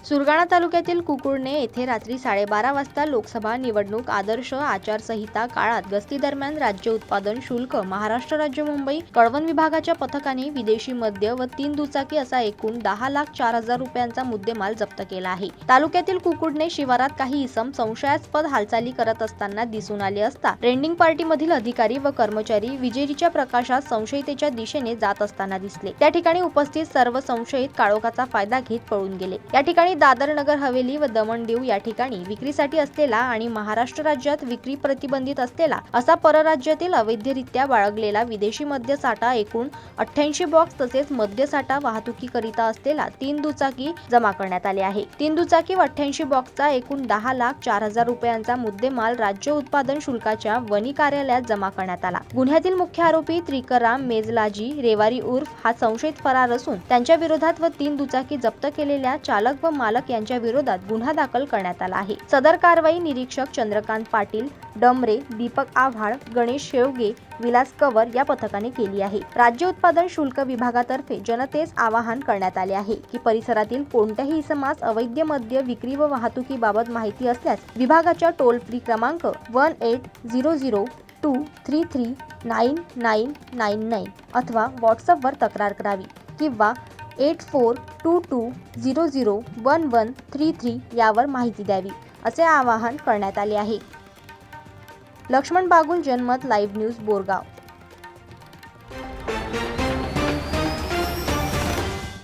सुरगाणा तालुक्यातील कुकुर्णे येथे रात्री 12:30 वाजता लोकसभा निवडणूक आदर्श आचारसंहिता काळात गस्तीदरम्यान राज्य उत्पादन शुल्क महाराष्ट्र राज्य मुंबई कळवण विभागाच्या पथकाने विदेशी मद्य व 3 दुचाकी असा एकूण 10,04,000 रुपयांचा मुद्देमाल जप्त केला आहे। तालुक्यातील कुकुर्णे शिवारात काही इसम संशयास्पद हालचाली करत असताना दिसून आले असता रेंडिंग पार्टीमधील अधिकारी व कर्मचारी विजेरीच्या प्रकाशात संशयितेच्या दिशेने जात असताना दिसले। त्या ठिकाणी उपस्थित सर्व संशयित काळोखाचा फायदा घेत पळून गेले। या ठिकाणी दादर नगर हवेली व दमण दीव या ठिकाणी विक्रीसाठी असलेला आणि महाराष्ट्र राज्यात विक्री प्रतिबंधित असलेला असा परराज्यातील अवैधरित्या बाळगलेला विदेशी मद्य साठा एकूण 88 बॉक्स तसेच मद्य साठा वाहतुकीकरिता असलेला 3 दुचाकी जमा करण्यात आले आहे। 3 दुचाकी व 88 बॉक्सचा एकूण 10,04,000 रुपयांचा मुद्देमाल राज्य उत्पादन शुल्काच्या वनी कार्यालयात जमा करण्यात आला। गुन्ह्यातील मुख्य आरोपी त्रिकराम मेजलाजी रेवारी उर्फ हा संशयित फरार असून त्यांच्या विरोधात व 3 दुचाकी जप्त केलेल्या चालक व मालक यांच्या विरोधात गुन्हा दाखल करण्यात आला आहे। सदर कारवाई निरीक्षक चंद्रकांत पाटील डमरे, दीपक आव्हाड, गणेश शेवगे, विलास कवर या पथकाने केली आहे। राज्य उत्पादन शुल्क विभागातर्फे जनतेस आवाहन करण्यात आले आहे की परिसरातील कोणत्याही इसमास अवैध मद्य विक्री व वाहतुकीबाबत माहिती असल्यास विभागाच्या टोल फ्री क्रमांक 1800-233-9999 अथवा व्हॉट्सअपवर तक्रार करावी किंवा 8422001133 यावर माहिती द्यावी असे आवाहन करण्यात आले आहे। लक्ष्मण बागुल, जनमत लाईव्ह न्यूज, बोरगाव।